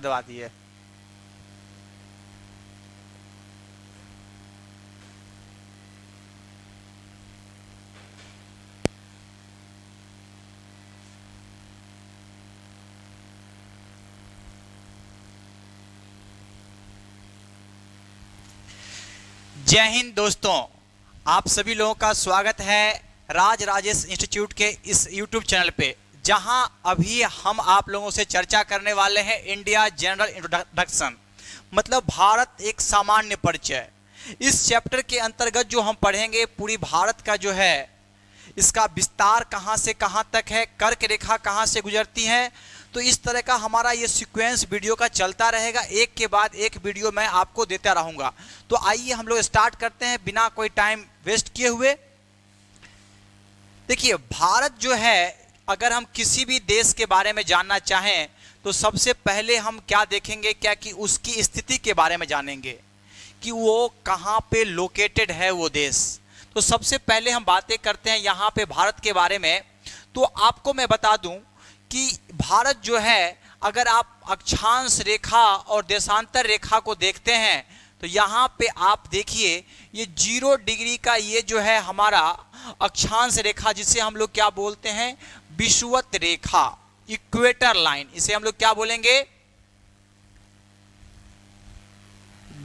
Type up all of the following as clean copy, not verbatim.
दबा दिए। जय हिंद दोस्तों, आप सभी लोगों का स्वागत है राज राजेश इंस्टीट्यूट के इस YouTube चैनल पे, जहां अभी हम आप लोगों से चर्चा करने वाले हैं इंडिया जनरल इंट्रोडक्शन, मतलब भारत एक सामान्य परिचय। इस चैप्टर के अंतर्गत जो हम पढ़ेंगे पूरी भारत का जो है इसका विस्तार कहां से कहां तक है, कर्क रेखा कहां से गुजरती है। तो इस तरह का हमारा ये सीक्वेंस वीडियो का चलता रहेगा, एक के बाद एक वीडियो मैं आपको देता रहूंगा। तो आइए हम लोग स्टार्ट करते हैं बिना कोई टाइम वेस्ट किए हुए। देखिए, भारत जो है, अगर हम किसी भी देश के बारे में जानना चाहें तो सबसे पहले हम क्या देखेंगे, क्या कि उसकी स्थिति के बारे में जानेंगे कि वो कहाँ पे लोकेटेड है वो देश। तो सबसे पहले हम बातें करते हैं यहाँ पे भारत के बारे में। तो आपको मैं बता दूं कि भारत जो है, अगर आप अक्षांश रेखा और देशांतर रेखा को देखते हैं तो यहाँ पे आप देखिए ये 0 डिग्री का ये जो है हमारा अक्षांश रेखा, जिसे हम लोग क्या बोलते हैं, विषुवत रेखा, इक्वेटर लाइन, इसे हम लोग क्या बोलेंगे,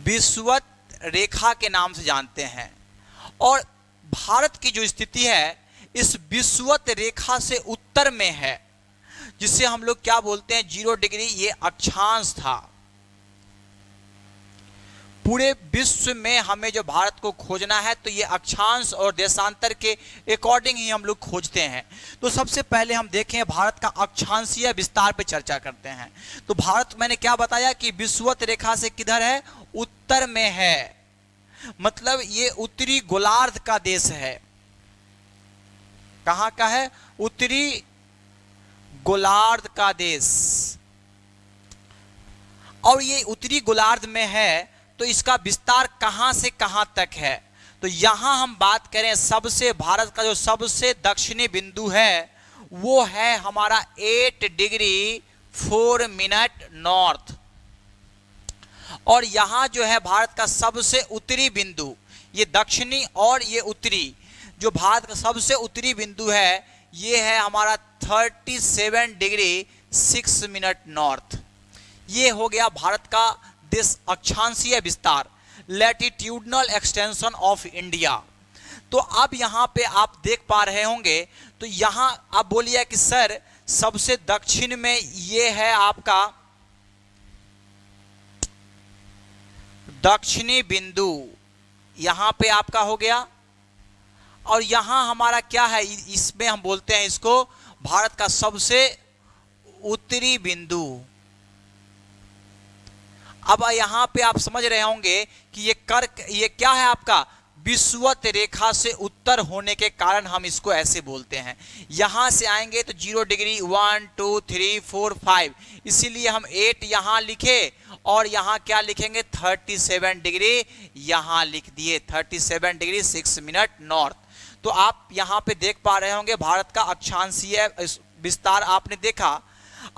विषुवत रेखा के नाम से जानते हैं। और भारत की जो स्थिति है इस विषुवत रेखा से उत्तर में है, जिसे हम लोग क्या बोलते हैं, 0 डिग्री, ये अक्षांश था। पूरे विश्व में हमें जो भारत को खोजना है तो ये अक्षांश और देशांतर के अकॉर्डिंग ही हम लोग खोजते हैं। तो सबसे पहले हम देखें भारत का अक्षांशीय विस्तार पे चर्चा करते हैं। तो भारत, मैंने क्या बताया कि विषुवत रेखा से किधर है, उत्तर में है, मतलब ये उत्तरी गोलार्ध का देश है। कहां का है, उत्तरी गोलार्ध का देश। और ये उत्तरी गोलार्ध में है तो इसका विस्तार कहां से कहां तक है। तो यहां हम बात करें, सबसे भारत का जो सबसे दक्षिणी बिंदु है वो है हमारा 8 डिग्री 4 मिनट नॉर्थ। और यहां जो है भारत का सबसे उत्तरी बिंदु, ये दक्षिणी और ये उत्तरी, जो भारत का सबसे उत्तरी बिंदु है ये है हमारा 37 डिग्री 6 मिनट नॉर्थ। ये हो गया भारत का देश अक्षांशीय विस्तार, लैटिट्यूडनल एक्सटेंशन ऑफ इंडिया। तो अब यहाँ पे आप देख पा रहे होंगे, तो यहाँ आप बोलिए कि सर सबसे दक्षिण में ये है आपका दक्षिणी बिंदु, यहाँ पे आपका हो गया। और यहाँ हमारा क्या है, इसमें हम बोलते हैं इसको भारत का सबसे उत्तरी बिंदु। अब यहाँ पे आप समझ रहे होंगे कि ये कर्क, ये क्या है आपका, विषुवत रेखा से उत्तर होने के कारण हम इसको ऐसे बोलते हैं। यहां से आएंगे तो 0 डिग्री 1 2 3 4 5, इसीलिए हम 8 यहां लिखे और यहां क्या लिखेंगे, 37 डिग्री यहां लिख दिए, 37 डिग्री 6 मिनट नॉर्थ। तो आप यहां पे देख पा रहे होंगे भारत का अक्षांशीय विस्तार आपने देखा।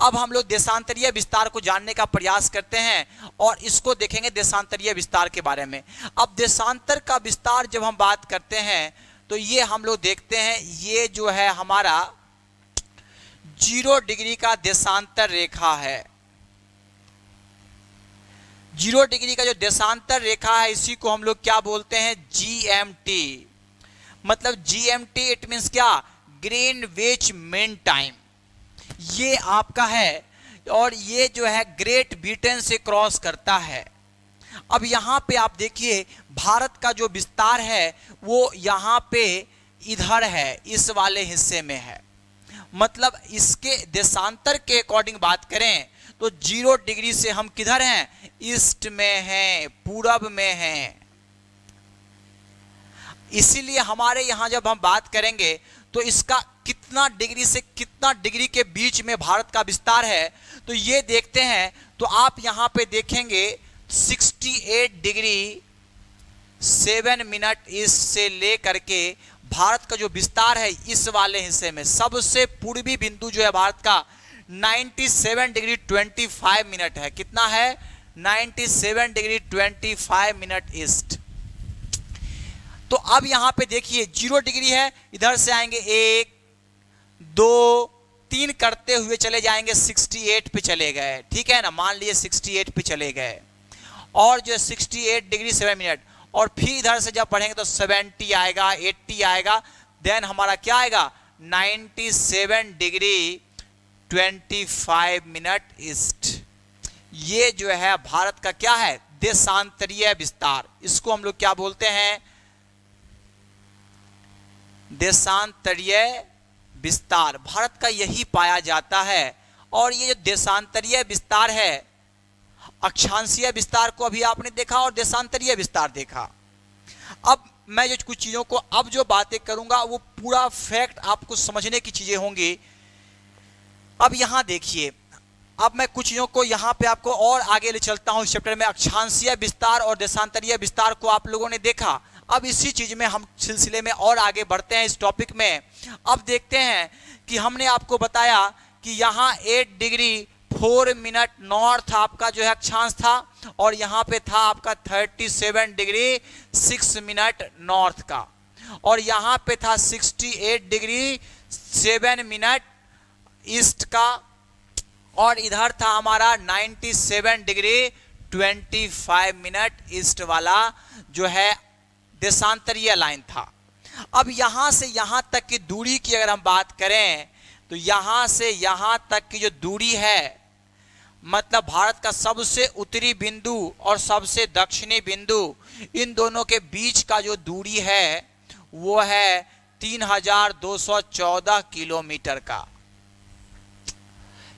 अब हम लोग देशांतरीय विस्तार को जानने का प्रयास करते हैं और इसको देखेंगे देशांतरीय विस्तार के बारे में। अब देशांतर का विस्तार जब हम बात करते हैं तो ये हम लोग देखते हैं, ये जो है हमारा 0 डिग्री का देशांतर रेखा है। 0 डिग्री का जो देशांतर रेखा है इसी को हम लोग क्या बोलते हैं, GMT। मतलब GMT इट मींस क्या, ग्रीनविच मीन टाइम, ये आपका है। और ये जो है ग्रेट ब्रिटेन से क्रॉस करता है। अब यहाँ पे आप देखिए भारत का जो विस्तार है वो यहाँ पे इधर है, इस वाले हिस्से में है। मतलब इसके देशांतर के अकॉर्डिंग बात करें तो 0 डिग्री से हम किधर हैं, ईस्ट में हैं, पूरब में हैं। इसीलिए हमारे यहाँ जब हम बात करेंगे तो इसका कितना डिग्री से कितना डिग्री के बीच में भारत का विस्तार है, तो ये देखते हैं। तो आप यहाँ पे देखेंगे 68 डिग्री 7 मिनट ईस्ट से ले करके भारत का जो विस्तार है इस वाले हिस्से में सबसे पूर्वी बिंदु जो है भारत का 97 डिग्री 25 मिनट है। कितना है? 97 डिग्री 25 मिनट ईस्ट। तो अब यहां पे देखिए 0 डिग्री है, इधर से आएंगे 1 2 3 करते हुए चले जाएंगे 68 पे चले गए, ठीक है ना, मान लीजिए 68 पे चले गए, और जो 68 डिग्री 7 मिनट, और फिर इधर से जब पढ़ेंगे तो 70 आएगा, 80 आएगा, देन हमारा क्या आएगा 97 डिग्री 25 मिनट ईस्ट। ये जो है भारत का क्या है? देशांतरीय विस्तार। इसको हम लोग क्या बोलते हैं? देशांतरीय विस्तार। भारत का यही पाया जाता है। और ये जो देशांतरीय विस्तार है, अक्षांशीय विस्तार को अभी आपने देखा और देशांतरीय विस्तार देखा। अब मैं जो कुछ चीजों को अब जो बातें करूंगा वो पूरा फैक्ट आपको समझने की चीजें होंगी। अब यहां देखिए, अब मैं कुछ चीजों को यहां पे आपको और आगे ले चलता हूं। इस चैप्टर में अक्षांशीय विस्तार और देशांतरीय विस्तार को आप लोगों ने देखा। अब इसी चीज में हम सिलसिले में और आगे बढ़ते हैं इस टॉपिक में। अब देखते हैं कि हमने आपको बताया कि यहाँ 8 डिग्री 4 मिनट नॉर्थ आपका जो है अक्षांश था, और यहाँ पे था आपका 37 डिग्री 6 मिनट नॉर्थ का, और यहाँ पे था 68 डिग्री 7 मिनट ईस्ट का, और इधर था हमारा 97 डिग्री 25 मिनट ईस्ट वाला जो है देशांतरीय लाइन था। अब यहां से यहां तक की दूरी की अगर हम बात करें तो यहां से यहां तक की जो दूरी है, मतलब भारत का सबसे उत्तरी बिंदु और सबसे दक्षिणी बिंदु, इन दोनों के बीच का जो दूरी है वो है 3214 किलोमीटर का।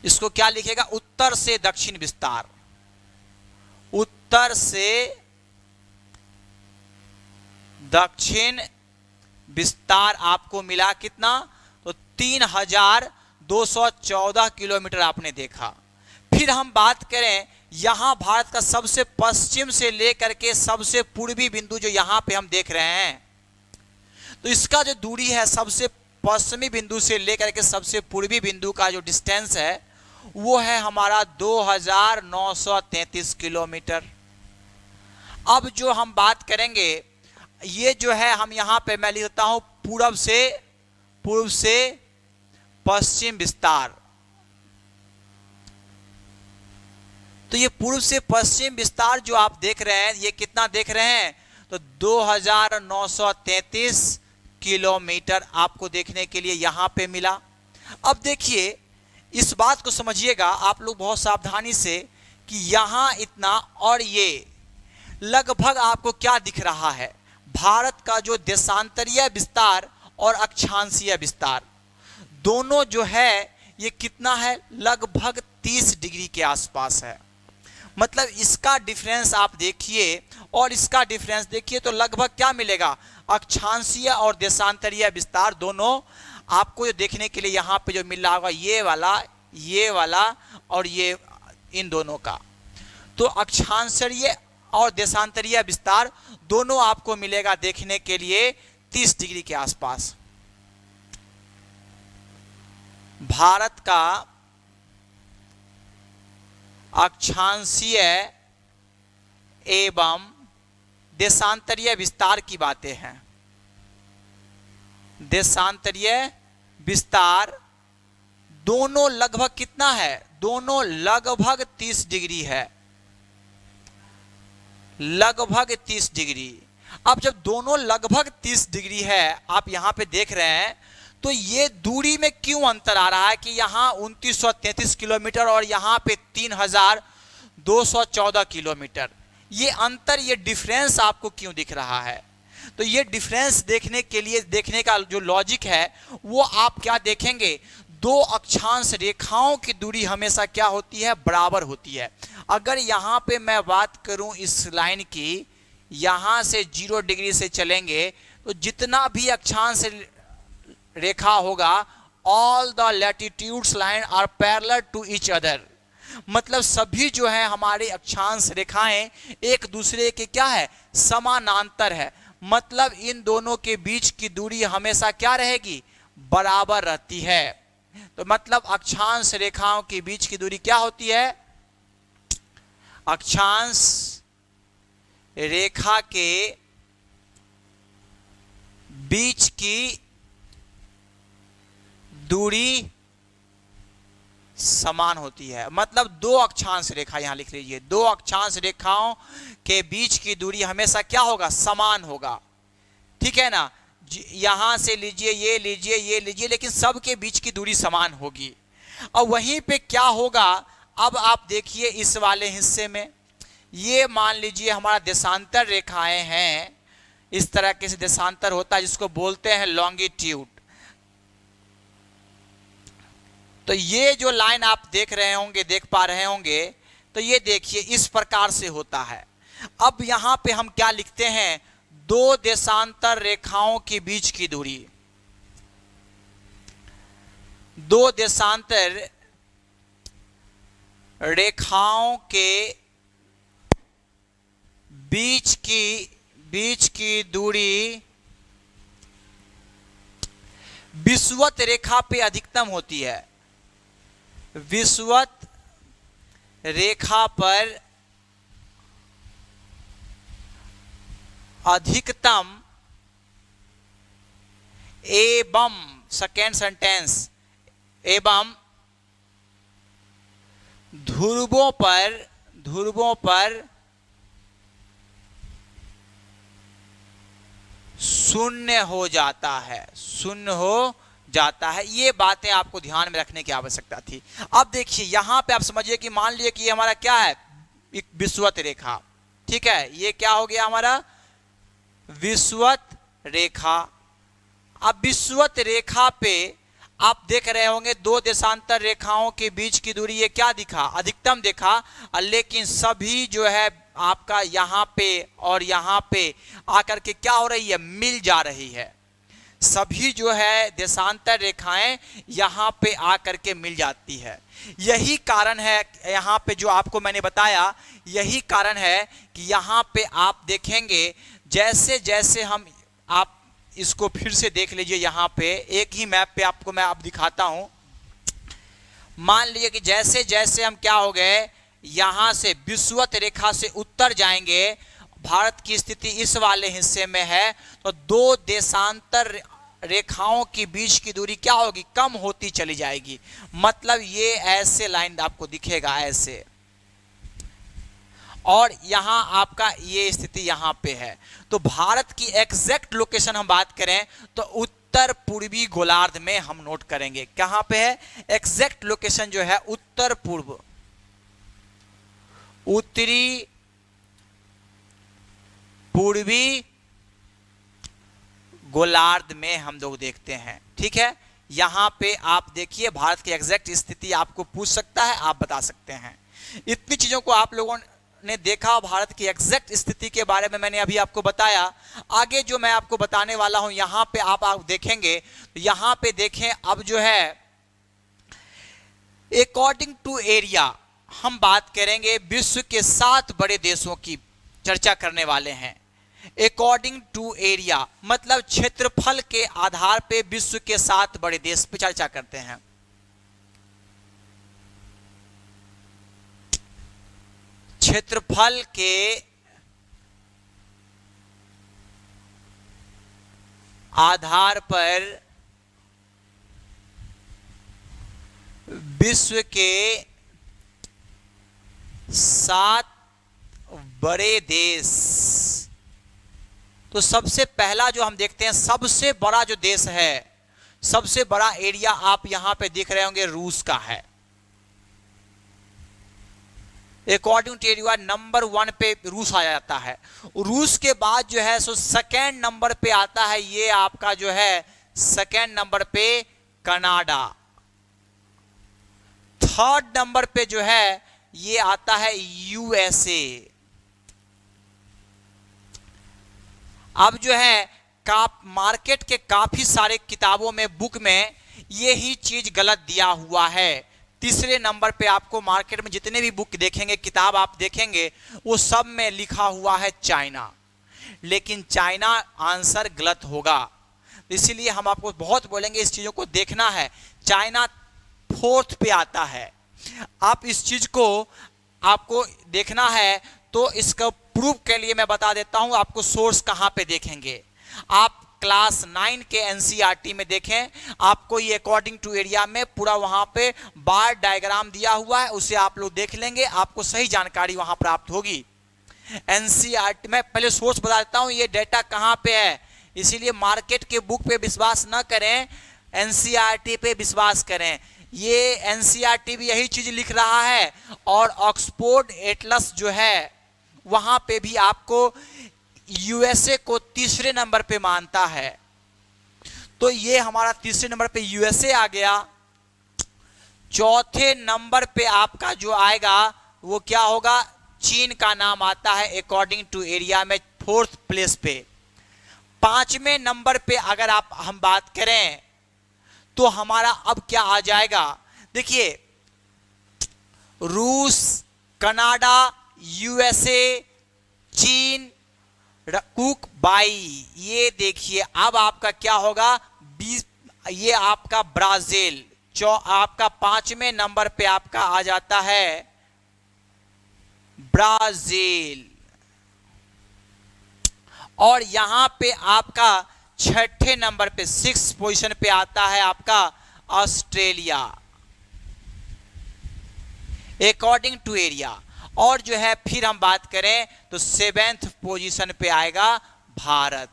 इसको क्या लिखेगा? उत्तर से दक्षिण विस्तार। उत्तर से दक्षिण विस्तार आपको मिला कितना? तो 3214 किलोमीटर आपने देखा। फिर हम बात करें यहां भारत का सबसे पश्चिम से लेकर के सबसे पूर्वी बिंदु जो यहां पे हम देख रहे हैं, तो इसका जो दूरी है सबसे पश्चिमी बिंदु से लेकर के सबसे पूर्वी बिंदु का जो डिस्टेंस है वो है हमारा 2933 किलोमीटर। अब जो हम बात करेंगे, ये जो है हम यहां पे मैं लिखता हूं पूर्व से पश्चिम विस्तार। तो ये पूर्व से पश्चिम विस्तार जो आप देख रहे हैं, ये कितना देख रहे हैं? तो 2933 किलोमीटर आपको देखने के लिए यहां पे मिला। अब देखिए इस बात को समझिएगा आप लोग बहुत सावधानी से कि यहां इतना और ये लगभग आपको क्या दिख रहा है? भारत का जो देशांतरीय विस्तार और अक्षांशीय विस्तार दोनों जो है ये कितना है? लगभग 30 डिग्री के आसपास है। मतलब इसका डिफरेंस आप देखिए और इसका डिफरेंस देखिए तो लगभग क्या मिलेगा? अक्षांशीय और देशांतरीय विस्तार दोनों आपको जो देखने के लिए यहाँ पे जो मिल रहा होगा, ये वाला और ये इन दोनों का। तो अक्षांशीय और देशांतरीय विस्तार दोनों आपको मिलेगा देखने के लिए 30 डिग्री के आसपास। भारत का अक्षांशीय एवं देशांतरीय विस्तार की बातें हैं। देशांतरीय विस्तार दोनों लगभग कितना है? दोनों लगभग 30 डिग्री है, लगभग 30 डिग्री। अब जब दोनों लगभग 30 डिग्री है आप यहां पे देख रहे हैं, तो ये दूरी में क्यों अंतर आ रहा है कि यहाँ 2933 किलोमीटर और यहाँ पे 3214 किलोमीटर? ये अंतर, ये डिफरेंस आपको क्यों दिख रहा है? तो ये डिफरेंस देखने के लिए देखने का जो लॉजिक है वो आप क्या देखेंगे? दो अक्षांश रेखाओं की दूरी हमेशा क्या होती है? बराबर होती है। अगर यहाँ पे मैं बात करूं इस लाइन की, यहाँ से 0 डिग्री से चलेंगे तो जितना भी अक्षांश रेखा होगा, all the latitudes line are parallel to each other. मतलब सभी जो है हमारे अक्षांश रेखाएं एक दूसरे के क्या है? समानांतर है। मतलब इन दोनों के बीच की दूरी हमेशा क्या रहेगी? बराबर रहती है। तो मतलब अक्षांश रेखाओं के बीच की दूरी क्या होती है? अक्षांश रेखा के बीच की दूरी समान होती है। मतलब दो अक्षांश रेखा, यहां लिख लीजिए, दो अक्षांश रेखाओं के बीच की दूरी हमेशा क्या होगा? समान होगा। ठीक है ना? यहां से लीजिए, ये लीजिए, ये लीजिए, लेकिन सबके बीच की दूरी समान होगी। और वहीं पे क्या होगा? अब आप देखिए इस वाले हिस्से में, ये मान लीजिए हमारा देशांतर रेखाएं हैं, इस तरह के देशांतर होता है जिसको बोलते हैं लॉन्गिट्यूड। तो ये जो लाइन आप देख रहे होंगे, देख पा रहे होंगे, तो ये देखिए इस प्रकार से होता है। अब यहां पे हम क्या लिखते हैं? दो देशांतर रेखाओं के बीच की दूरी, दो देशांतर रेखाओं के बीच की दूरी विषुवत रेखा पे अधिकतम होती है। विषुवत रेखा पर अधिकतम एवं, सेकेंड सेंटेंस, एवं ध्रुवों पर शून्य हो जाता है, शून्य हो जाता है। ये बातें आपको ध्यान में रखने की आवश्यकता थी। अब देखिए यहां पे आप समझिए कि मान लीजिए कि ये हमारा क्या है? एक विषुवत रेखा। ठीक है, ये क्या हो गया हमारा? विषुवत रेखा। अब विषुवत रेखा पे आप देख रहे होंगे दो देशांतर रेखाओं के बीच की दूरी ये क्या दिखा? अधिकतम देखा। लेकिन सभी जो है आपका यहाँ पे और यहाँ पे आकर के क्या हो रही है? मिल जा रही है। सभी जो है देशांतर रेखाएं यहाँ पे आकर के मिल जाती है। यही कारण है, यहाँ पे जो आपको मैंने बताया, यही कारण है कि यहाँ पे आप देखेंगे जैसे जैसे हम, आप इसको फिर से देख लीजिए, यहाँ पे एक ही मैप पे आपको मैं आप दिखाता हूँ। मान लीजिए कि जैसे जैसे हम क्या हो गए, यहाँ से विषुवत रेखा से उत्तर जाएंगे, भारत की स्थिति इस वाले हिस्से में है, तो दो देशांतर रेखाओं के बीच की दूरी क्या होगी? कम होती चली जाएगी। मतलब ये ऐसे लाइन आपको दिखेगा ऐसे, और यहां आपका ये स्थिति यहां पे है। तो भारत की एग्जैक्ट लोकेशन हम बात करें तो उत्तर पूर्वी गोलार्ध में हम नोट करेंगे। कहां पे है एग्जैक्ट लोकेशन? जो है उत्तर पूर्व, उत्तरी पूर्वी गोलार्ध में हम लोग देखते हैं। ठीक है, यहां पे आप देखिए भारत की एग्जैक्ट स्थिति आपको पूछ सकता है, आप बता सकते हैं। इतनी चीजों को आप लोगों ने देखा, भारत की एग्जैक्ट स्थिति के बारे में मैंने अभी आपको बताया। आगे जो मैं आपको बताने वाला हूं, यहां पे आप देखेंगे, तो यहां पे देखें, अब जो है अकॉर्डिंग टू एरिया हम बात करेंगे। विश्व के 7 बड़े देशों की चर्चा करने वाले हैं। अकॉर्डिंग टू एरिया मतलब क्षेत्रफल के आधार पे विश्व के 7 बड़े देश पे चर्चा करते हैं। क्षेत्रफल के आधार पर विश्व के 7 बड़े देश। तो सबसे पहला जो हम देखते हैं, सबसे बड़ा जो देश है, सबसे बड़ा एरिया आप यहां पे देख रहे होंगे, रूस का है। अकॉर्डिंग टू एरिया नंबर 1 पे रूस आ जाता है। रूस के बाद जो है सो सेकेंड नंबर पे आता है, ये आपका जो है सेकेंड नंबर पे कनाडा। थर्ड नंबर पे जो है ये आता है यूएसए। अब जो है मार्केट के काफी सारे किताबों में, बुक में ये ही चीज गलत दिया हुआ है। तीसरे नंबर पे आपको मार्केट में जितने भी बुक देखेंगे, किताब आप देखेंगे, वो सब में लिखा हुआ है चाइना, लेकिन चाइना आंसर गलत होगा। इसीलिए हम आपको बहुत बोलेंगे इस चीजों को देखना है। चाइना 4th पे आता है। आप इस चीज को आपको देखना है तो इसका प्रूफ के लिए मैं बता देता हूं आपको सोर्स कहां पे देखेंगे। आप क्लास 9 के एनसीईआरटी में देखें, आपको ये अकॉर्डिंग टू एरिया में पूरा वहां पे बार डायग्राम दिया हुआ है, उसे आप लोग देख लेंगे, आपको सही जानकारी वहां प्राप्त होगी। एनसीईआरटी में पहले सोर्स बता देता हूं ये डेटा कहां पे है, इसीलिए मार्केट के बुक पे विश्वास न करें, एनसीईआरटी पे विश्वास करें। ये एनसीईआरटी भी यही चीज लिख रहा है और ऑक्सफोर्ड एटलस जो है वहां पे भी आपको यूएसए को तीसरे नंबर पे मानता है। तो ये हमारा तीसरे नंबर पे यूएसए आ गया। चौथे नंबर पे आपका जो आएगा वो क्या होगा, चीन का नाम आता है अकॉर्डिंग टू एरिया में 4th प्लेस पे। 5वें नंबर पे अगर आप हम बात करें तो हमारा अब क्या आ जाएगा, देखिए रूस, कनाडा, यूएसए, चीन, कुक बाई, ये देखिए अब आपका क्या होगा 20, ये आपका ब्राजील आपका 5वें नंबर पे आपका आ जाता है ब्राजील। और यहां पे आपका 6ठे नंबर पे 6th पोजीशन पे आता है आपका ऑस्ट्रेलिया अकॉर्डिंग टू एरिया। और जो है फिर हम बात करें तो 7th पोजीशन पे आएगा भारत।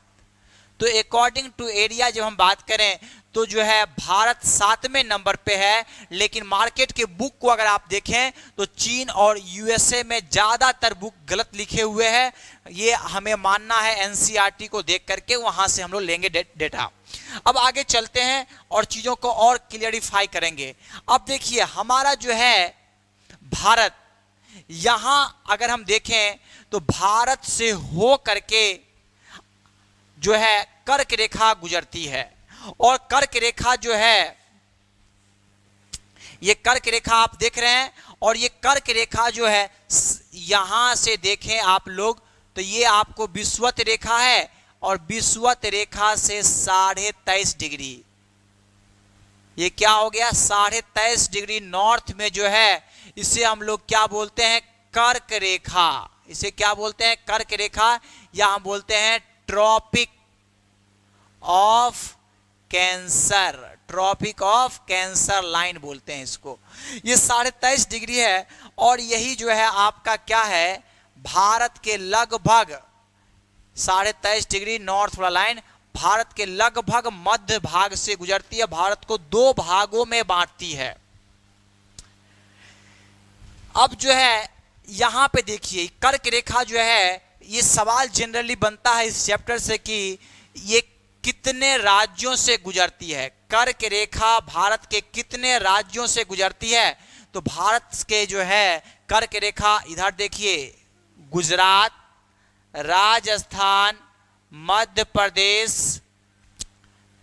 तो अकॉर्डिंग टू एरिया जब हम बात करें तो जो है भारत 7वें नंबर पे है, लेकिन मार्केट के बुक को अगर आप देखें तो चीन और यूएसए में ज्यादातर बुक गलत लिखे हुए हैं। ये हमें मानना है एनसीईआरटी को देख करके, वहां से हम लोग लेंगे डेटा। अब आगे चलते हैं और चीजों को और क्लियरिफाई करेंगे। अब देखिए हमारा जो है भारत, यहां अगर हम देखें तो भारत से हो करके जो है कर्क रेखा गुजरती है, और कर्क रेखा जो है ये कर्क रेखा आप देख रहे हैं, और ये कर्क रेखा जो है यहां से देखें आप लोग तो ये आपको विषुवत रेखा है, और विषुवत रेखा से 23.5 डिग्री, ये क्या हो गया 23.5 डिग्री नॉर्थ में जो है इसे हम लोग क्या बोलते हैं, कर्क रेखा। इसे क्या बोलते हैं, कर्क रेखा, या हम बोलते हैं tropic of cancer, tropic of cancer line बोलते हैं इसको। ये 23.5 डिग्री है, और यही जो है आपका क्या है भारत के लगभग 23.5 डिग्री नॉर्थ वाला लाइन भारत के लगभग मध्य भाग से गुजरती है, भारत को 2 भागों में बांटती है। अब जो है यहां पे देखिए कर्क रेखा जो है, ये सवाल जनरली बनता है इस चैप्टर से कि ये कितने राज्यों से गुजरती है, कर्क रेखा भारत के कितने राज्यों से गुजरती है। तो भारत के जो है कर्क रेखा इधर देखिए गुजरात, राजस्थान, मध्य प्रदेश,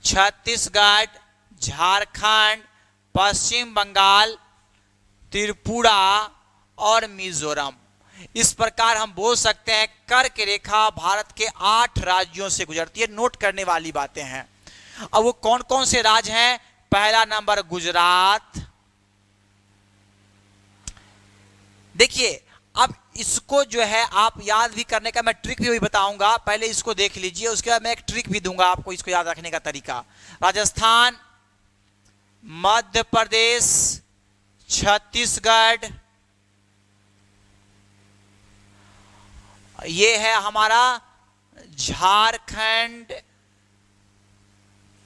छत्तीसगढ़, झारखंड, पश्चिम बंगाल, त्रिपुरा और मिजोरम। इस प्रकार हम बोल सकते हैं कर्क रेखा भारत के 8 राज्यों से गुजरती है। नोट करने वाली बातें हैं। अब वो कौन कौन से राज्य हैं, पहला नंबर गुजरात। देखिए अब इसको जो है आप याद भी करने का मैं ट्रिक भी बताऊंगा, पहले इसको देख लीजिए, उसके बाद मैं एक ट्रिक भी दूंगा आपको इसको याद रखने का तरीका। राजस्थान, मध्य प्रदेश, छत्तीसगढ़, ये है हमारा झारखंड,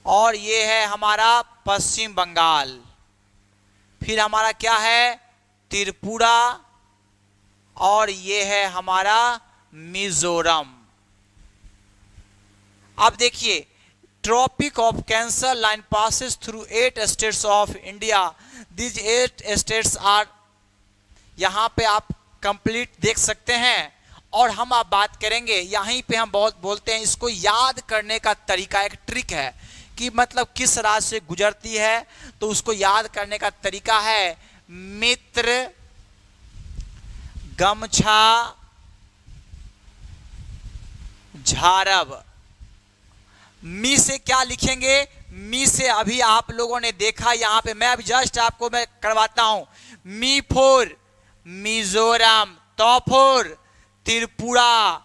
और ये है हमारा पश्चिम बंगाल, फिर हमारा क्या है त्रिपुरा, और ये है हमारा मिजोरम। अब देखिए tropic of cancer line passes through 8 states of India. These 8 states are, यहां पे आप कंप्लीट देख सकते हैं। और हम आप बात करेंगे यहीं पे हम बहुत बोलते हैं, इसको याद करने का तरीका एक ट्रिक है कि मतलब किस राज्य से गुजरती है, तो उसको याद करने का तरीका है मित्र, गमछा, झारब। मी से क्या लिखेंगे, मी से अभी आप लोगों ने देखा, यहाँ पे मैं अभी जस्ट आपको मैं करवाता हूं। मी फोर मिजोरम, तो फोर त्रिपुरा,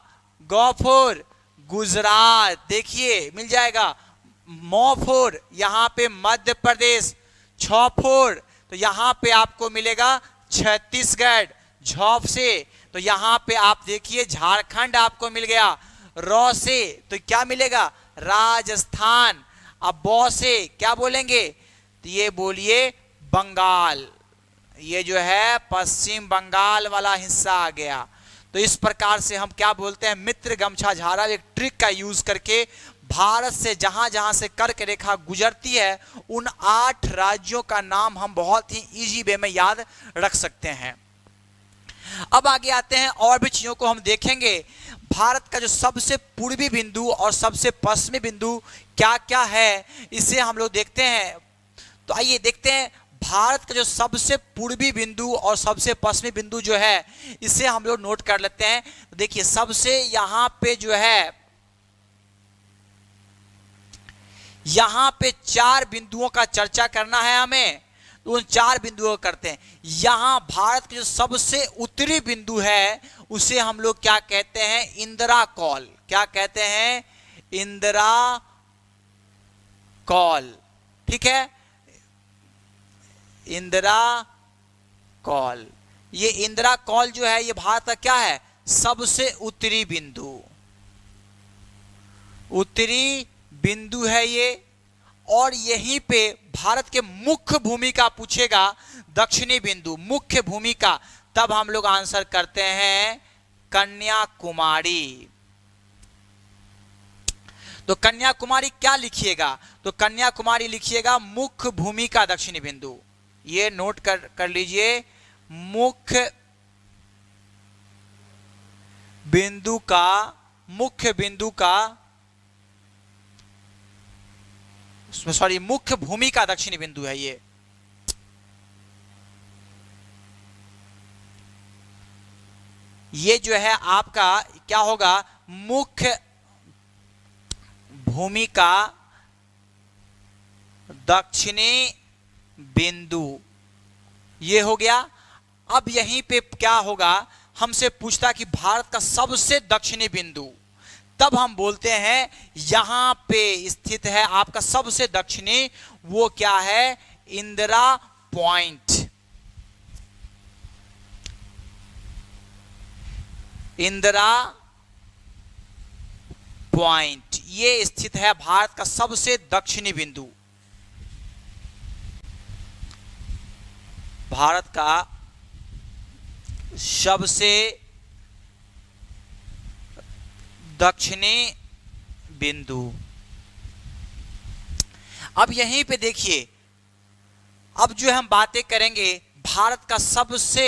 गौ फोर गुजरात, देखिए मिल जाएगा। मौ फोर यहाँ पे मध्य प्रदेश, छ फोर तो यहाँ पे आपको मिलेगा छत्तीसगढ़, झ से तो यहाँ पे आप देखिए झारखंड आपको मिल गया, रौ से तो क्या मिलेगा राजस्थान, अब बौ से क्या बोलेंगे, तो ये बोलिए बंगाल, ये जो है पश्चिम बंगाल वाला हिस्सा आ गया। तो इस प्रकार से हम क्या बोलते हैं, मित्र गमछा झारा, एक ट्रिक का यूज करके भारत से जहां जहां से कर्क रेखा गुजरती है उन 8 राज्यों का नाम हम बहुत ही इजी वे में याद रख सकते हैं। अब आगे आते हैं और भी चीजों को हम देखेंगे। भारत का जो सबसे पूर्वी बिंदु और सबसे पश्चिमी बिंदु क्या क्या है, इसे हम लोग देखते हैं। तो आइए देखते हैं भारत का जो सबसे पूर्वी बिंदु और सबसे पश्चिमी बिंदु जो है, इसे हम लोग नोट कर लेते हैं। देखिए सबसे यहां पे जो है, यहां पे 4 बिंदुओं का चर्चा करना है हमें, तो उन 4 बिंदुओं को करते हैं। यहां भारत के जो सबसे उत्तरी बिंदु है उसे हम लोग क्या कहते हैं, इंदिरा कौल, क्या कहते हैं, इंदिरा कौल, ठीक है, इंदिरा कौल। ये इंदिरा कौल जो है ये भारत का क्या है, सबसे उत्तरी बिंदु, उत्तरी बिंदु है ये। और यहीं पे भारत के मुख्य भूमिका पूछेगा, दक्षिणी बिंदु, मुख्य भूमिका, तब हम लोग आंसर करते हैं कन्याकुमारी। तो कन्याकुमारी क्या लिखिएगा, तो कन्याकुमारी लिखिएगा मुख्य भूमिका दक्षिणी बिंदु, ये नोट कर लीजिए, मुख्य बिंदु का सॉरी मुख्य भूमि का दक्षिणी बिंदु है ये जो है आपका क्या होगा, मुख्य भूमि का दक्षिणी बिंदु, ये हो गया। अब यहीं पे क्या होगा, हमसे पूछता कि भारत का सबसे दक्षिणी बिंदु, तब हम बोलते हैं यहां पे स्थित है आपका सबसे दक्षिणी, वो क्या है, इंदिरा पॉइंट, इंदिरा पॉइंट, ये स्थित है भारत का सबसे दक्षिणी बिंदु। भारत का सबसे दक्षिणी बिंदु। अब यहीं पे देखिए, अब जो हम बातें करेंगे भारत का सबसे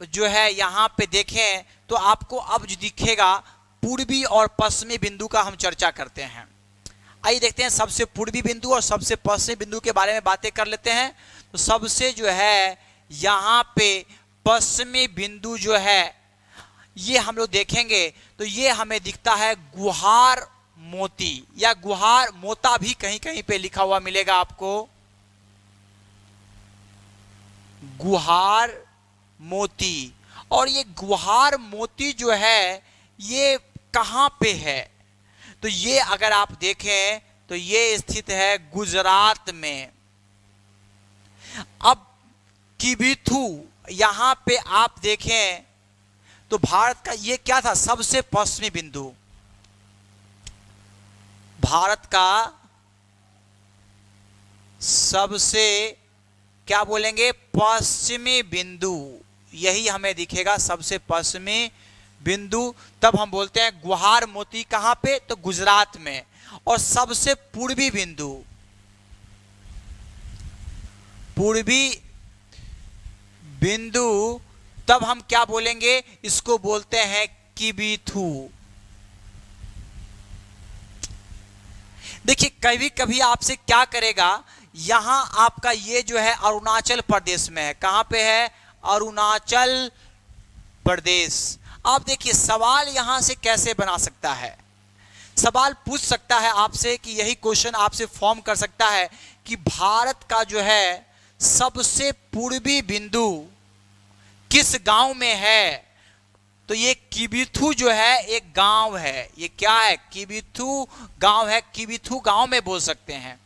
जो है, यहां पे देखें तो आपको अब जो दिखेगा पूर्वी और पश्चिमी बिंदु का हम चर्चा करते हैं। आइए देखते हैं सबसे पूर्वी बिंदु और सबसे पश्चिमी बिंदु के बारे में बातें कर लेते हैं। तो सबसे जो है यहां पे पश्चिमी बिंदु जो है ये हम लोग देखेंगे तो ये हमें दिखता है गुहार मोती, या गुहार मोता भी कहीं कहीं पे लिखा हुआ मिलेगा आपको, गुहार मोती। और ये गुहार मोती जो है ये कहां पे है, तो ये अगर आप देखें तो ये स्थित है गुजरात में। अब किबिथु यहां पे आप देखें तो भारत का ये क्या था, सबसे पश्चिमी बिंदु, भारत का सबसे क्या बोलेंगे, पश्चिमी बिंदु, यही हमें दिखेगा सबसे पश्चिमी बिंदु। तब हम बोलते हैं गुहार मोती कहां पे, तो गुजरात में। और सबसे पूर्वी बिंदु, पूर्वी बिंदु, तब हम क्या बोलेंगे, इसको बोलते हैं किबिथु। देखिए कभी कभी आपसे क्या करेगा, यहां आपका ये जो है अरुणाचल प्रदेश में है, कहां पे है, अरुणाचल प्रदेश। आप देखिए सवाल यहां से कैसे बना सकता है, सवाल पूछ सकता है आपसे कि यही क्वेश्चन आपसे फॉर्म कर सकता है कि भारत का जो है सबसे पूर्वी बिंदु किस गांव में है? तो ये किबिथु जो है एक गांव है। ये क्या है? किबिथु गांव है। किबिथु गांव में बोल सकते हैं।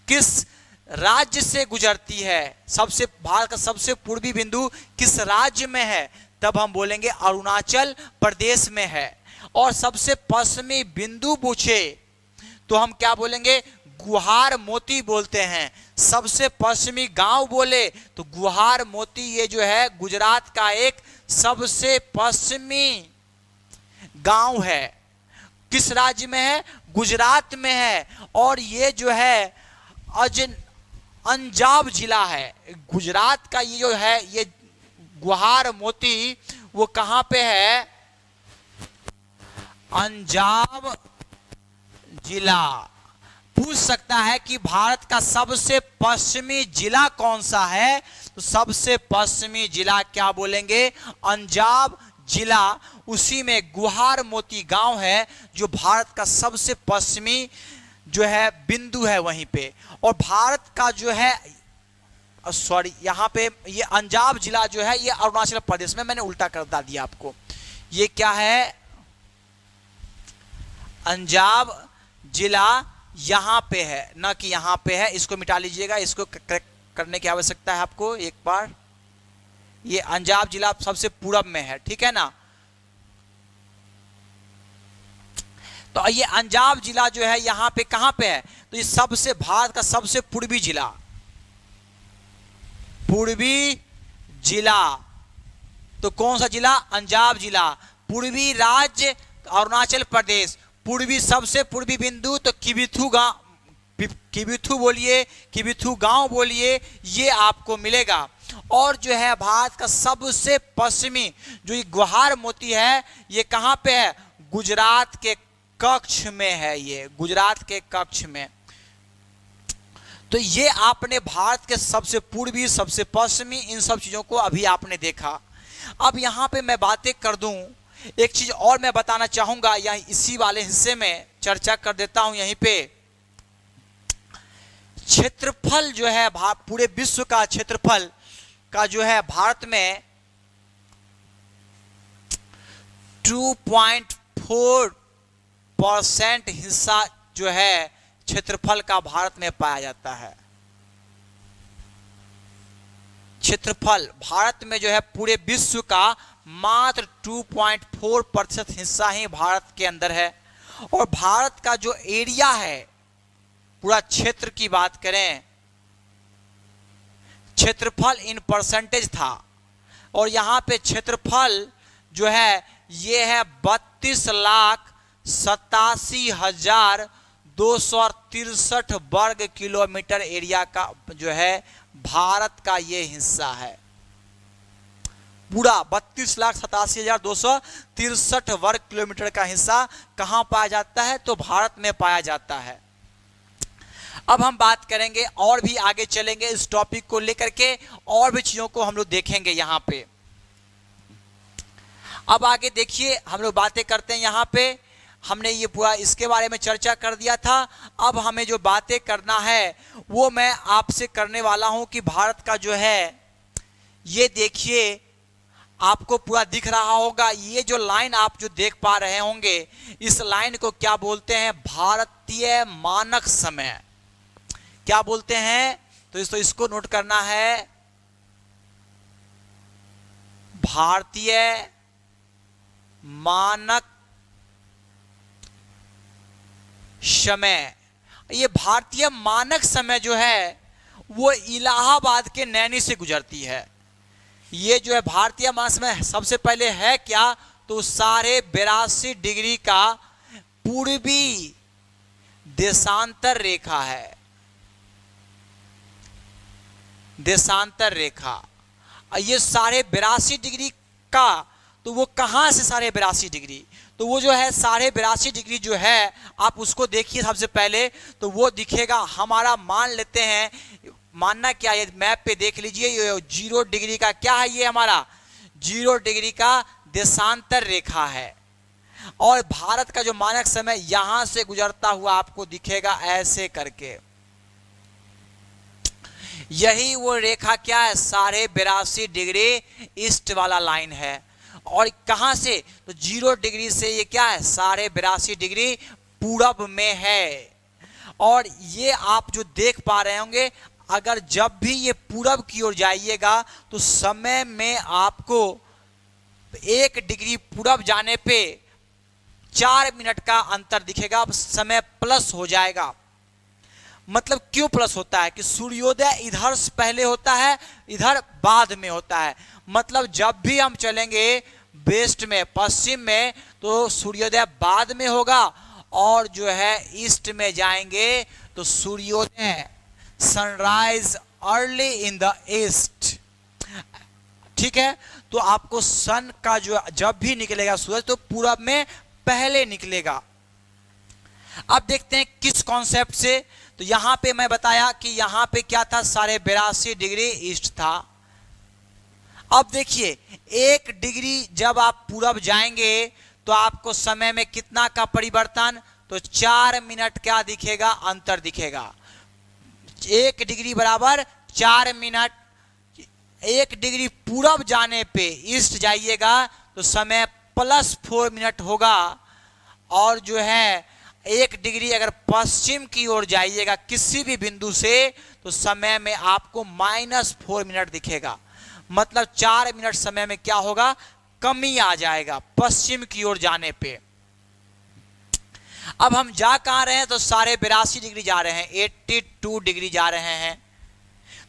किस राज्य से गुजरती है? सबसे भारत का सबसे पूर्वी बिंदु किस राज्य में है? तब हम बोलेंगे अरुणाचल प्रदेश में है। और सबसे पश्चिमी बिंदु पूछे तो हम क्या बोलेंगे? गुहार मोती बोलते हैं। सबसे पश्चिमी गांव बोले तो गुहार मोती, ये जो है गुजरात का एक सबसे पश्चिमी गांव है। किस राज्य में है? गुजरात में है। और ये जो है अंजाव जिला है। गुजरात का ये जो है ये गुहार मोती वो कहां पे है? अंजाव जिला। पूछ सकता है कि भारत का सबसे पश्चिमी जिला कौन सा है? तो सबसे पश्चिमी जिला क्या बोलेंगे? अंजाव जिला। उसी में गुहार मोती गांव है जो भारत का सबसे पश्चिमी जो है बिंदु है वहीं पे। और भारत का जो है यहाँ पे ये अंजाव जिला जो है ये अरुणाचल प्रदेश में, मैंने उल्टा कर दिया आपको। ये क्या है? अंजाव जिला यहां पे है, ना कि यहां पे है। इसको मिटा लीजिएगा, इसको करेक्ट करने की आवश्यकता है आपको एक बार। ये अंजाव जिला सबसे पूरब में है, ठीक है ना। तो ये अंजाव जिला जो है यहां पे कहां पे है? तो ये सबसे भारत का सबसे पूर्वी जिला, पूर्वी जिला। तो कौन सा जिला? अंजाव जिला। पूर्वी राज्य अरुणाचल प्रदेश। पूर्वी सबसे पूर्वी बिंदु तो किबिथु गांव, किबिथु बोलिए, किबिथु गांव बोलिए, ये आपको मिलेगा। और जो है भारत का सबसे पश्चिमी जो ये गुहार मोती है ये कहां पे है? गुजरात के कच्छ में है। ये गुजरात के कच्छ में। तो ये आपने भारत के सबसे पूर्वी, सबसे पश्चिमी, इन सब चीजों को अभी आपने देखा। अब यहां पे मैं बातें कर दूं, एक चीज और मैं बताना चाहूंगा, यहाँ इसी वाले हिस्से में चर्चा कर देता हूं। यहीं पे क्षेत्रफल जो है पूरे विश्व का क्षेत्रफल का जो है भारत में 2.4% हिस्सा जो है क्षेत्रफल का भारत में पाया जाता है। क्षेत्रफल भारत में जो है पूरे विश्व का मात्र 2.4% हिस्सा ही भारत के अंदर है। और भारत का जो एरिया है, पूरा क्षेत्र की बात करें, क्षेत्रफल इन परसेंटेज था। और यहां पे क्षेत्रफल जो है ये है 32,87,263 वर्ग किलोमीटर एरिया का जो है भारत का ये हिस्सा है। पूरा 32,87,263 वर्ग किलोमीटर का हिस्सा कहां पाया जाता है? तो भारत में पाया जाता है। अब हम बात करेंगे और भी आगे चलेंगे इस टॉपिक को लेकर के, और भी चीजों को हम लोग देखेंगे यहां पे। अब आगे देखिए, हम लोग बातें करते हैं यहां पे। हमने ये पूरा इसके बारे में चर्चा कर दिया था। अब हमें जो बातें करना है वो मैं आपसे करने वाला हूं कि भारत का जो है ये देखिए, आपको पूरा दिख रहा होगा, ये जो लाइन आप जो देख पा रहे होंगे, इस लाइन को क्या बोलते हैं? भारतीय मानक समय। क्या बोलते हैं? तो इसको नोट करना है, भारतीय मानक समय। ये भारतीय मानक समय जो है वो इलाहाबाद के नैनी से गुजरती है। ये जो है भारतीय मानक समय सबसे पहले है क्या? तो 82.5 डिग्री का पूर्वी देशांतर रेखा है, देशांतर रेखा। ये 82.5 डिग्री का, तो वो कहां से 82.5 डिग्री? तो वो जो है 82.5 डिग्री जो है, आप उसको देखिए सबसे पहले, तो वो दिखेगा हमारा, मान लेते हैं, मानना क्या, ये मैप पे देख लीजिए, ये 0 डिग्री का क्या है? ये हमारा 0 डिग्री का देशांतर रेखा है। और भारत का जो मानक समय यहां से गुजरता हुआ आपको दिखेगा ऐसे करके। यही वो रेखा क्या है, 82.5 डिग्री ईस्ट वाला लाइन है। और कहां से, तो 0 डिग्री से ये क्या है, 82.5 डिग्री पूरब में है। और ये आप जो देख पा रहे होंगे, अगर जब भी ये पूरब की ओर जाइएगा तो समय में आपको 1 डिग्री पूरब जाने पे 4 मिनट का अंतर दिखेगा। अब समय प्लस हो जाएगा। मतलब क्यों प्लस होता है कि सूर्योदय इधर से पहले होता है, इधर बाद में होता है। मतलब जब भी हम चलेंगे वेस्ट में, पश्चिम में, तो सूर्योदय बाद में होगा, और जो है ईस्ट में जाएंगे तो सूर्योदय, sunrise early in the east. ठीक है, तो आपको सन का जो जब भी निकलेगा सूरज तो पूरब में पहले निकलेगा। अब देखते हैं किस कॉन्सेप्ट से। तो यहां पे मैं बताया कि यहां पे क्या था, 82.5 डिग्री ईस्ट था। अब देखिए 1 डिग्री जब आप पूरब जाएंगे तो आपको समय में कितना का परिवर्तन, तो 4 मिनट क्या दिखेगा, अंतर दिखेगा। 1 डिग्री बराबर 4 मिनट। 1 डिग्री पूरब जाने पे ईस्ट जाइएगा तो समय +4 मिनट होगा। और जो है 1 डिग्री अगर पश्चिम की ओर जाइएगा किसी भी बिंदु से तो समय में आपको -4 मिनट दिखेगा। मतलब 4 मिनट समय में क्या होगा, कमी आ जाएगा पश्चिम की ओर जाने पे। अब हम जा कहां रहे हैं, तो 82.5 डिग्री जा रहे हैं, 82 डिग्री जा रहे हैं।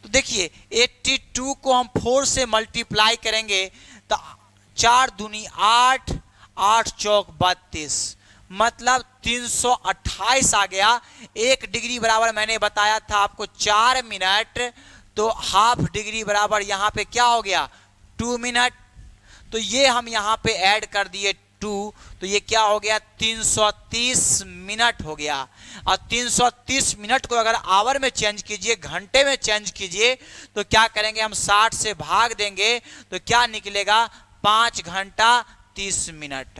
तो देखिए 82 को हम 4 से मल्टीप्लाई करेंगे तो 4 दूनी 8, 8 चौक 32, मतलब 328 आ गया। 1 डिग्री बराबर मैंने बताया था आपको 4 मिनट, तो हाफ डिग्री बराबर यहां पे क्या हो गया, 2 मिनट। तो ये हम यहां पे ऐड कर दिए 2, तो ये क्या हो गया, 330 मिनट हो गया। और 330 मिनट को अगर आवर में चेंज कीजिए, घंटे में चेंज कीजिए, तो क्या करेंगे हम 60 से भाग देंगे तो क्या निकलेगा, 5 घंटा 30 मिनट।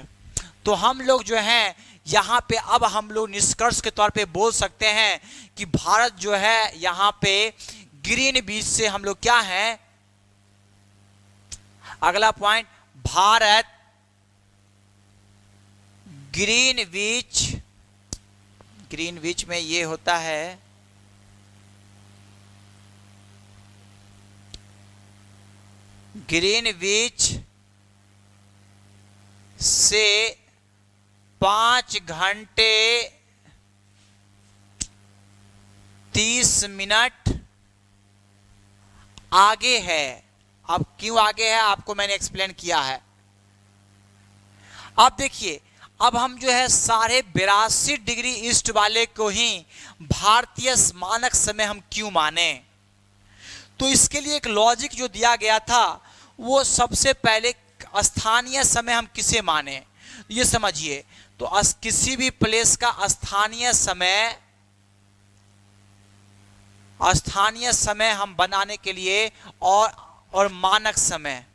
तो हम लोग जो हैं यहाँ पे, अब हम लोग निष्कर्ष के तौर पे बोल सकते हैं कि भारत जो है यहाँ पे ग्रीनविच से हम लोग क्या हैं, अगला पॉइंट, भारत ग्रीनविच में ये होता है ग्रीनविच से 5 घंटे 30 मिनट आगे है। अब क्यों आगे है आपको मैंने एक्सप्लेन किया है। अब देखिए, अब हम जो है 82.5 डिग्री ईस्ट वाले को ही भारतीय मानक समय हम क्यों माने, तो इसके लिए एक लॉजिक जो दिया गया था, वो सबसे पहले स्थानीय समय हम किसे माने, ये समझिए। तो किसी भी प्लेस का स्थानीय समय हम बनाने के लिए और मानक समय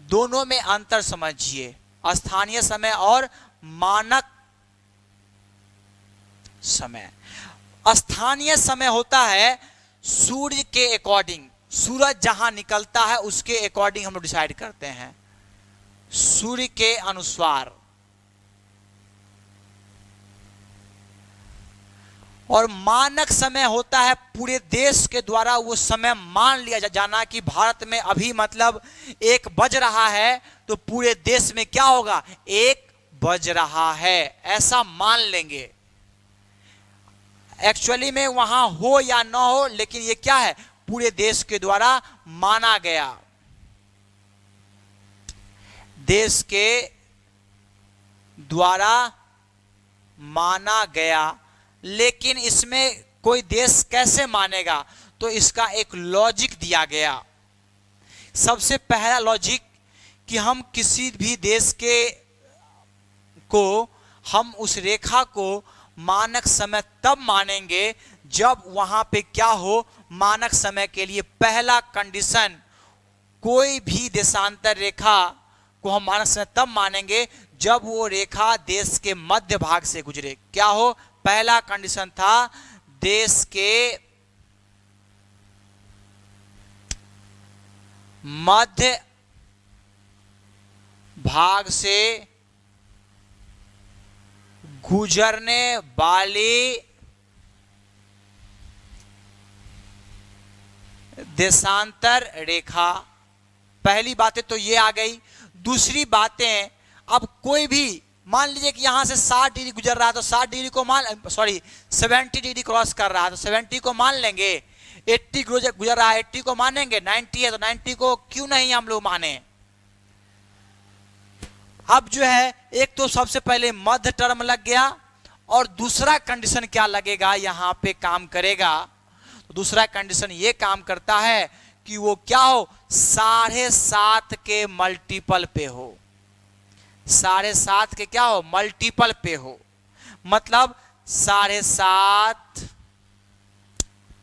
दोनों में अंतर समझिए। स्थानीय समय और मानक समय। स्थानीय समय होता है सूर्य के अकॉर्डिंग, सूरज जहां निकलता है उसके अकॉर्डिंग हम लोग डिसाइड करते हैं, सूर्य के अनुसार। और मानक समय होता है पूरे देश के द्वारा वो समय मान लिया जाना कि भारत में अभी मतलब 1 बज रहा है, तो पूरे देश में क्या होगा, 1 बज रहा है, ऐसा मान लेंगे। एक्चुअली में वहां हो या ना हो, लेकिन ये क्या है, पूरे देश के द्वारा माना गया, देश के द्वारा माना गया। लेकिन इसमें कोई देश कैसे मानेगा, तो इसका एक लॉजिक दिया गया। सबसे पहला लॉजिक कि हम किसी भी देश हम उस रेखा को मानक समय तब मानेंगे जब वहां पे क्या हो, मानक समय के लिए पहला कंडीशन, कोई भी देशांतर रेखा को हम मानक समय तब मानेंगे जब वो रेखा देश के मध्य भाग से गुजरे। क्या हो, पहला कंडीशन था देश के मध्य भाग से गुजरने वाली देशांतर रेखा। पहली बातें तो ये आ गई। दूसरी बातें, अब कोई भी मान लीजिए कि यहां से 60 डिग्री गुजर रहा है तो 60 डिग्री को 70 डिग्री क्रॉस कर रहा है तो 70 को मान लेंगे। 80 गुजर रहा है 80 को मानेंगे। 90 है तो 90 को क्यों नहीं हम लोग माने। अब जो है एक तो सबसे पहले मध्य टर्म लग गया और दूसरा कंडीशन क्या लगेगा यहां पे काम करेगा। तो दूसरा कंडीशन ये काम करता है कि वो क्या हो, 7.5 के मल्टीपल पे हो। 7.5 के क्या हो, मल्टीपल पे हो। मतलब 7.5,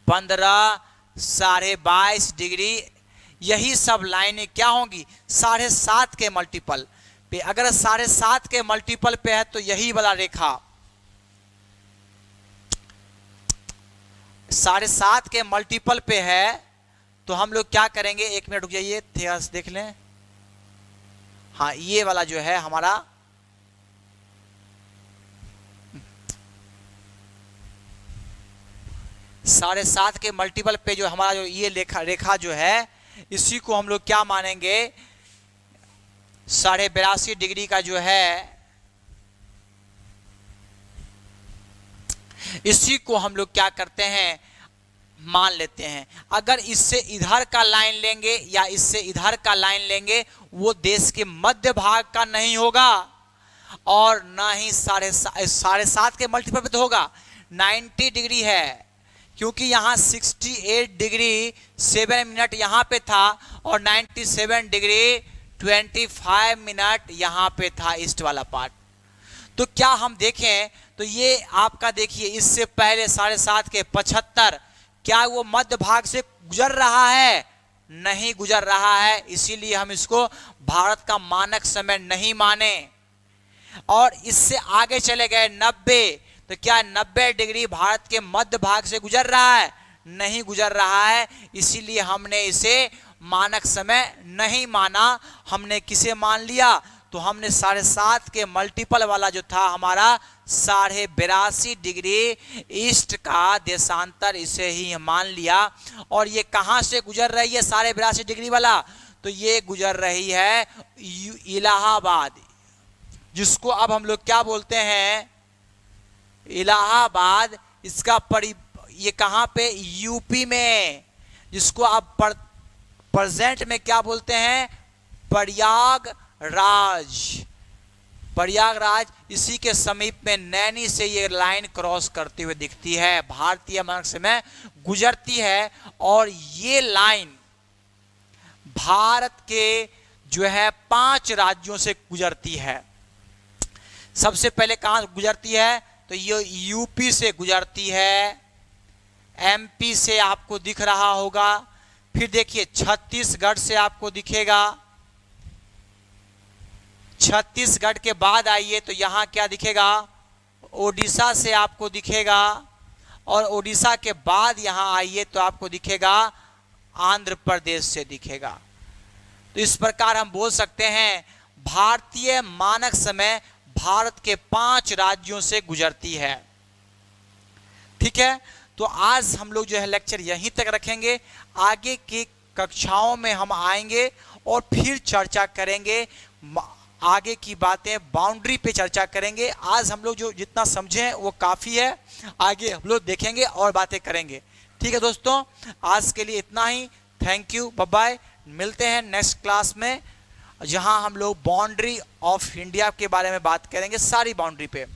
15, 22.5 डिग्री, यही सब लाइनें क्या होंगी 7.5 के मल्टीपल पे। अगर 7.5 के मल्टीपल पे है तो यही वाला रेखा 7.5 के मल्टीपल पे है तो हम लोग क्या करेंगे, 1 मिनट रुक जाइए, थोड़ा सा देख लें। हाँ, ये वाला जो है हमारा 7.5 के मल्टीपल पे जो हमारा जो ये रेखा जो है इसी को हम लोग क्या मानेंगे, 82.5 डिग्री का जो है इसी को हम लोग क्या करते हैं मान लेते हैं। अगर इससे इधर का लाइन लेंगे या इससे इधर का लाइन लेंगे वो देश के मध्य भाग का नहीं होगा और ना ही 7.5 के मल्टीपल पे तो होगा। 90 डिग्री है क्योंकि यहाँ 68 डिग्री 7 मिनट यहाँ पे था और 97 डिग्री 25 मिनट यहाँ पे था ईस्ट वाला पार्ट। तो क्या हम देखें तो ये आपका देखिए इससे पहले 7.5 के 75, क्या वो मध्य भाग से गुजर रहा है, नहीं गुजर रहा है, इसीलिए हम इसको भारत का मानक समय नहीं माने। और इससे आगे चले गए 90, तो क्या 90 डिग्री भारत के मध्य भाग से गुजर रहा है, नहीं गुजर रहा है, इसीलिए हमने इसे मानक समय नहीं माना। हमने किसे मान लिया, तो हमने 7.5 के मल्टीपल वाला जो था हमारा 82.5 डिग्री ईस्ट का देशांतर, इसे ही मान लिया। और ये कहां से गुजर रही है 82.5 डिग्री वाला, तो ये गुजर रही है इलाहाबाद, जिसको अब हम लोग क्या बोलते हैं इलाहाबाद। इसका ये कहां पे, यूपी में, जिसको आप प्रेजेंट में क्या बोलते हैं, प्रयागराज। इसी के समीप में नैनी से ये लाइन क्रॉस करते हुए दिखती है, भारतीय मानक समय गुजरती है। और ये लाइन भारत के जो है 5 राज्यों से गुजरती है। सबसे पहले कहां गुजरती है, तो ये यूपी से गुजरती है, एमपी से आपको दिख रहा होगा, फिर देखिए छत्तीसगढ़ से आपको दिखेगा, छत्तीसगढ़ के बाद आइए तो यहाँ क्या दिखेगा, ओडिशा से आपको दिखेगा, और ओडिशा के बाद यहाँ आइए तो आपको दिखेगा आंध्र प्रदेश से दिखेगा। तो इस प्रकार हम बोल सकते हैं भारतीय मानक समय भारत के 5 राज्यों से गुजरती है। ठीक है, तो आज हम लोग जो है लेक्चर यहीं तक रखेंगे। आगे की कक्षाओं में हम आएंगे और फिर चर्चा करेंगे, आगे की बातें बाउंड्री पे चर्चा करेंगे। आज हम लोग जो जितना समझे हैं वो काफ़ी है, आगे हम लोग देखेंगे और बातें करेंगे। ठीक है दोस्तों, आज के लिए इतना ही। Thank you, bye bye. मिलते हैं नेक्स्ट क्लास में, जहां हम लोग बाउंड्री ऑफ इंडिया के बारे में बात करेंगे, सारी बाउंड्री पे।